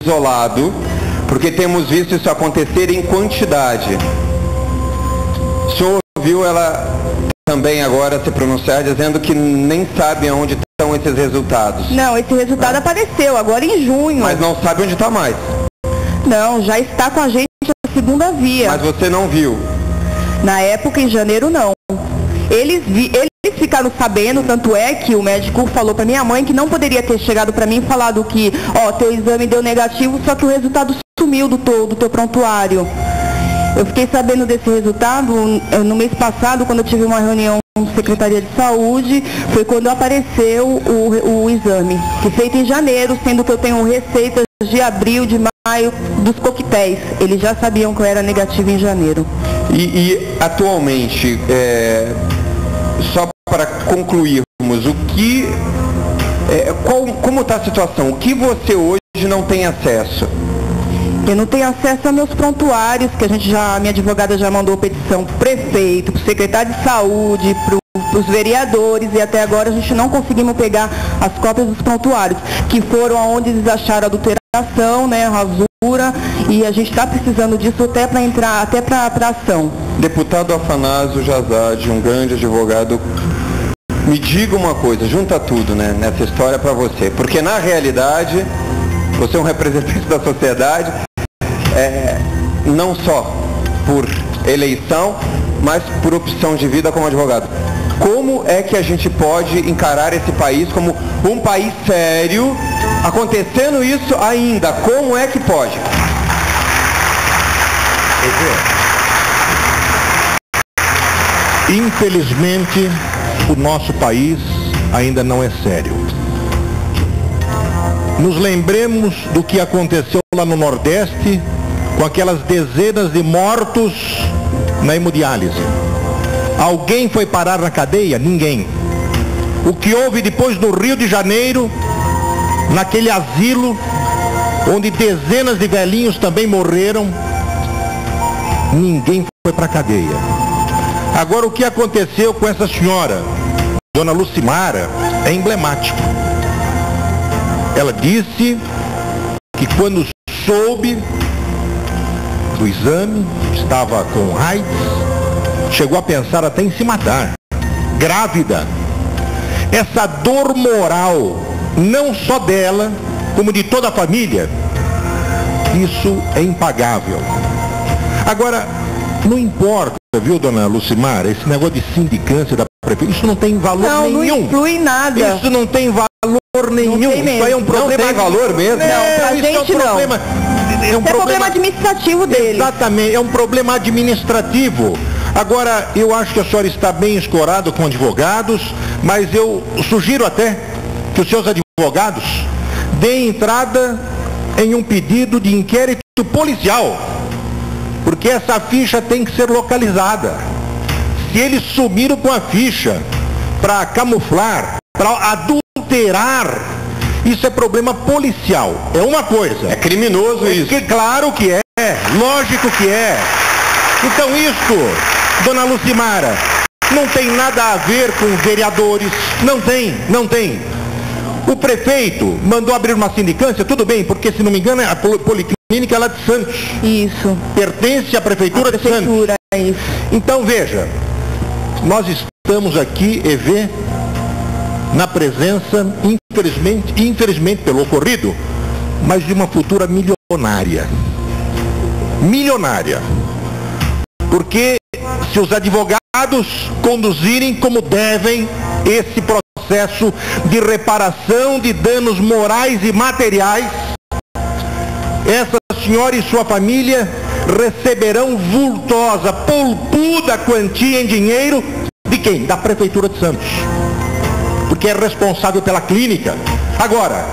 isolado, porque temos visto isso acontecer em quantidade. O senhor ouviu ela também agora se pronunciar dizendo que nem sabe onde estão esses resultados. Não, esse resultado apareceu agora em junho. Mas não sabe onde está mais. Não, já está com a gente a segunda via. Mas você não viu? Na época, em janeiro, não. Eles ficaram sabendo, tanto é que o médico falou para minha mãe que não poderia ter chegado para mim e falado que, ó, teu exame deu negativo, só que o resultado sumiu do teu prontuário. Eu fiquei sabendo desse resultado no mês passado, quando eu tive uma reunião com a Secretaria de Saúde, foi quando apareceu o exame, que feito em janeiro, sendo que eu tenho receitas de abril, de maio, dos coquetéis. Eles já sabiam que eu era negativo em janeiro. E atualmente, só para concluirmos, como está a situação? O que você hoje não tem acesso? Eu não tenho acesso a meus prontuários, que a minha advogada já mandou petição para o prefeito, para o secretário de saúde, para os vereadores, e até agora a gente não conseguimos pegar as cópias dos prontuários, que foram onde eles acharam adulteração, né, rasura, e a gente está precisando disso até para entrar, até para ação. Deputado Afanásio Jazade, um grande advogado, me diga uma coisa, junta tudo, né, nessa história para você, porque na realidade você é um representante da sociedade, não só por eleição, mas por opção de vida como advogado. Como é que a gente pode encarar esse país como um país sério, acontecendo isso ainda? Como é que pode? Infelizmente, o nosso país ainda não é sério. Nos lembremos do que aconteceu lá no Nordeste, com aquelas dezenas de mortos na hemodiálise. Alguém foi parar na cadeia? Ninguém. O que houve depois no Rio de Janeiro, naquele asilo, onde dezenas de velhinhos também morreram, ninguém foi para a cadeia. Agora, o que aconteceu com essa senhora, Dona Lucimara, é emblemático. Ela disse que quando soube do exame, estava com AIDS, chegou a pensar até em se matar, grávida. Essa dor moral, não só dela, como de toda a família, isso é impagável. Agora, não importa, viu, Dona Lucimara, esse negócio de sindicância da prefeitura, isso não tem valor nenhum. Não influi nada. Isso não tem valor nenhum. Isso aí é um problema. Não tem valor mesmo? Não, pra gente não. É um problema administrativo dele. Exatamente, é um problema administrativo. Agora, eu acho que a senhora está bem escorada com advogados, mas eu sugiro até que os seus advogados deem entrada em um pedido de inquérito policial, porque essa ficha tem que ser localizada. Se eles sumiram com a ficha para camuflar, para adulterar, isso é problema policial, é uma coisa. É criminoso isso. Claro que é, lógico que é. Então isso, Dona Lucimara, não tem nada a ver com vereadores, não tem. O prefeito mandou abrir uma sindicância, tudo bem, porque se não me engano a policlínica é lá de Santos. Isso. Pertence à prefeitura de Santos. Isso. Então veja, nós estamos aqui, EV, na presença, infelizmente pelo ocorrido, mas de uma futura milionária. Porque se os advogados conduzirem como devem esse processo de reparação de danos morais e materiais, essa senhora e sua família receberão vultosa, polpuda quantia em dinheiro de quem? Da Prefeitura de Santos. Porque é responsável pela clínica. Agora,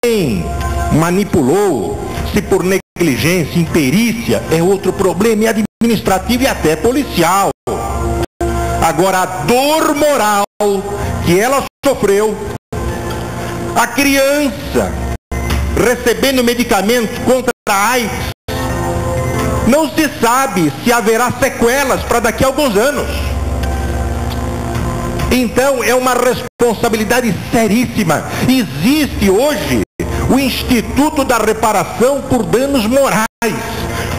quem manipulou, se por negligência, imperícia, é outro problema, é administrativo e até policial. Agora, a dor moral que ela sofreu, a criança recebendo medicamentos contra a AIDS, não se sabe se haverá sequelas para daqui a alguns anos. Então é uma responsabilidade seríssima. Existe hoje o Instituto da Reparação por Danos Morais.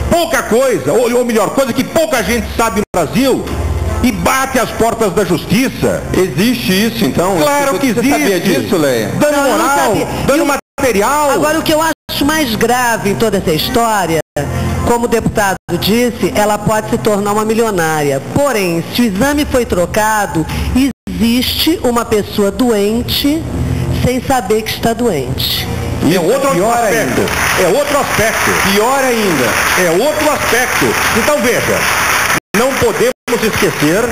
Pouca coisa, ou melhor, coisa que pouca gente sabe no Brasil, e bate às portas da justiça. Existe isso, então? Claro que existe. Você sabia disso, Leia? Dano moral, dano material. Agora, o que eu acho mais grave em toda essa história, como o deputado disse, ela pode se tornar uma milionária. Porém, se o exame foi trocado, existe uma pessoa doente sem saber que está doente. É outro aspecto. É outro aspecto. Pior ainda. É outro aspecto. Então veja, não podemos esquecer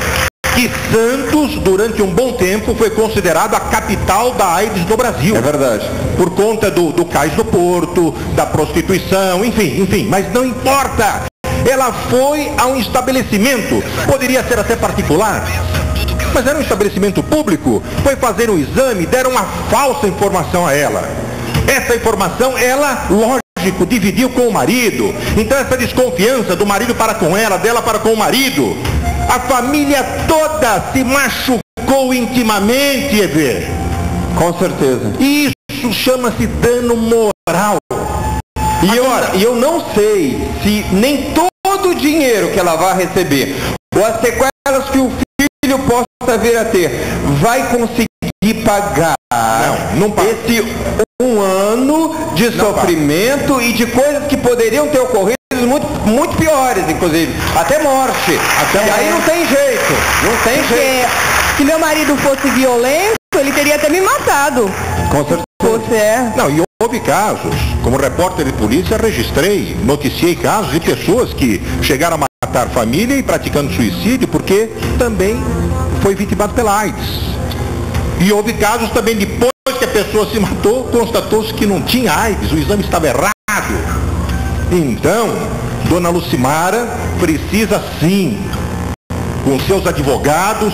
que Santos, durante um bom tempo, foi considerado a capital da AIDS no Brasil. É verdade. Por conta do cais do Porto, da prostituição, enfim, mas não importa. Ela foi a um estabelecimento, poderia ser até particular, mas era um estabelecimento público, foi fazer um exame, deram uma falsa informação a ela. Essa informação, ela, lógico, dividiu com o marido. Então essa desconfiança do marido para com ela, dela para com o marido, a família toda se machucou intimamente, Evê. Com certeza. Isso chama-se dano moral. E eu não sei se nem todo o dinheiro que ela vai receber, ou as sequelas que o filho possa vir a ter, vai conseguir pagar não esse um ano de sofrimento e de coisas que poderiam ter ocorrido muito piores, inclusive, até morte. E aí não tem jeito, Se meu marido fosse violento, ele teria até me matado. Com certeza. Não, e houve casos, como repórter de polícia, registrei, noticiei casos de pessoas que chegaram a matar família e praticando suicídio porque também foi vitimado pela AIDS. E houve casos também, depois que a pessoa se matou, constatou-se que não tinha AIDS, o exame estava errado. Então, dona Lucimara precisa sim, com seus advogados,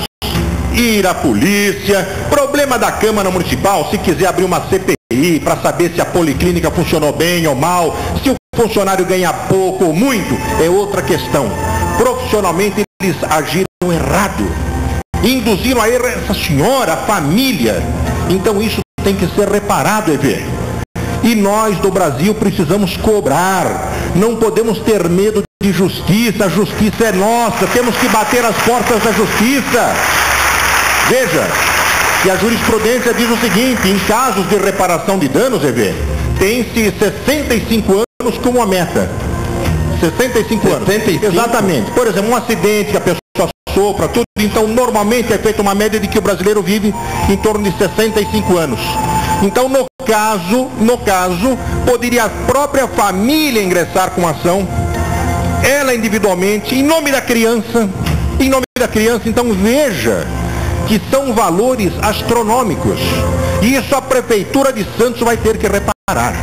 ir à polícia. Problema da Câmara Municipal, se quiser abrir uma CPI para saber se a policlínica funcionou bem ou mal, se o funcionário ganha pouco ou muito, é outra questão. Profissionalmente eles agiram errado. Induziram a erro essa senhora, a família. Então isso tem que ser reparado, Evê. E nós do Brasil precisamos cobrar. Não podemos ter medo de justiça. A justiça é nossa. Temos que bater as portas da justiça. Veja, que a jurisprudência diz o seguinte: em casos de reparação de danos, Evê, tem-se 65 anos como a meta. 65 anos. 65? Exatamente. Por exemplo, um acidente que a pessoa sofra, tudo. Então, normalmente é feita uma média de que o brasileiro vive em torno de 65 anos. Então, no caso, poderia a própria família ingressar com ação, ela individualmente, em nome da criança. Então, veja que são valores astronômicos. E isso a Prefeitura de Santos vai ter que reparar.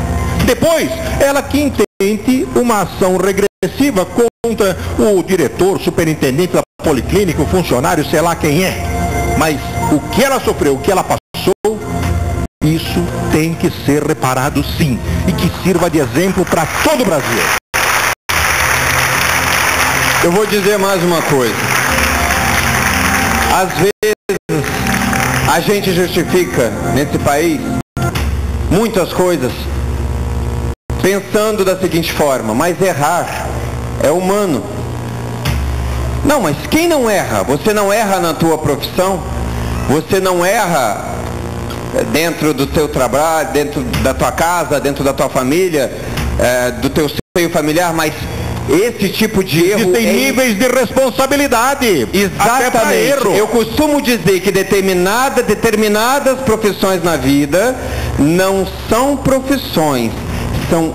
Depois, ela que intente uma ação regressiva contra o diretor, superintendente da policlínica, o funcionário, sei lá quem é. Mas o que ela sofreu, o que ela passou, isso tem que ser reparado sim. E que sirva de exemplo para todo o Brasil. Eu vou dizer mais uma coisa. Às vezes, a gente justifica nesse país muitas coisas pensando da seguinte forma: mas errar é humano. Não, mas quem não erra? Você não erra na tua profissão? Você não erra dentro do teu trabalho, dentro da tua casa, dentro da tua família, do teu seio familiar, mas esse tipo de erro... Existem níveis de responsabilidade. Exatamente. Erro. Eu costumo dizer que determinadas profissões na vida não são profissões, são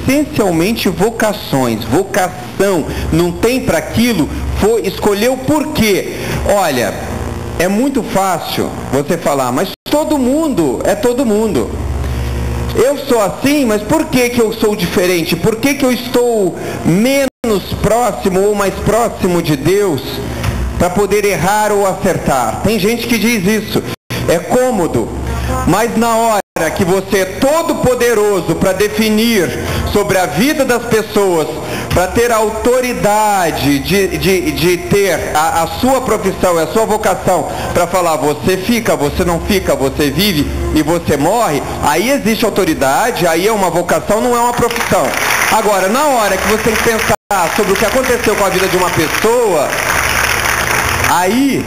essencialmente vocações. Vocação. Não tem para aquilo, escolheu por quê? Olha, é muito fácil você falar, mas todo mundo é todo mundo. Eu sou assim, mas por que eu sou diferente? Por que eu estou menos próximo ou mais próximo de Deus para poder errar ou acertar? Tem gente que diz isso. É cômodo, mas na hora que você é todo poderoso para definir sobre a vida das pessoas, para ter a autoridade de ter a sua profissão, a sua vocação, para falar você fica, você não fica, você vive e você morre, aí existe autoridade, aí é uma vocação, não é uma profissão. Agora, na hora que você tem que pensar sobre o que aconteceu com a vida de uma pessoa, aí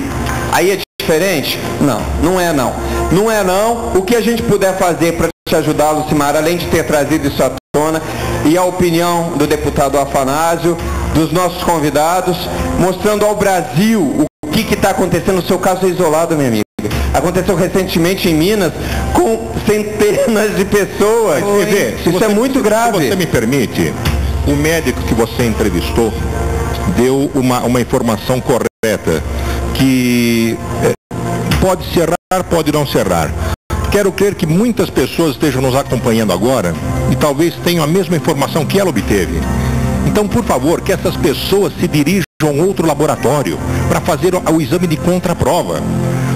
é diferente? Não, não é não. Não é não. O que a gente puder fazer para te ajudar, Lucimar, além de ter trazido isso à tona, e a opinião do deputado Afanásio, dos nossos convidados, mostrando ao Brasil o que está acontecendo. No seu caso é isolado, minha amiga. Aconteceu recentemente em Minas com centenas de pessoas. Isso é muito grave. Se você me permite, o médico que você entrevistou deu uma informação correta, que pode cerrar, pode não cerrar. Quero crer que muitas pessoas estejam nos acompanhando agora e talvez tenham a mesma informação que ela obteve. Então, por favor, que essas pessoas se dirijam a um outro laboratório para fazer o exame de contraprova,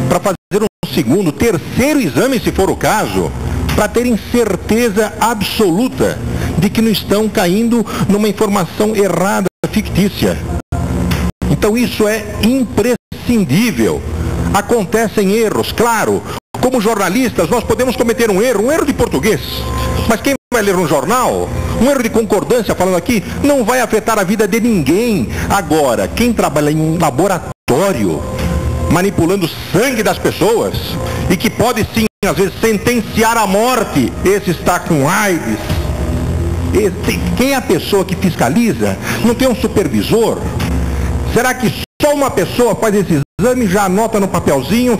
para fazer um segundo, terceiro exame, se for o caso, para terem certeza absoluta de que não estão caindo numa informação errada, fictícia. Então isso é imprescindível. Acontecem erros, claro. Como jornalistas, nós podemos cometer um erro de português. Mas quem vai ler um jornal, um erro de concordância falando aqui, não vai afetar a vida de ninguém. Agora, quem trabalha em um laboratório, manipulando o sangue das pessoas, e que pode sim, às vezes, sentenciar à morte, esse está com AIDS. Quem é a pessoa que fiscaliza? Não tem um supervisor? Será que só uma pessoa faz esse exame, já anota no papelzinho,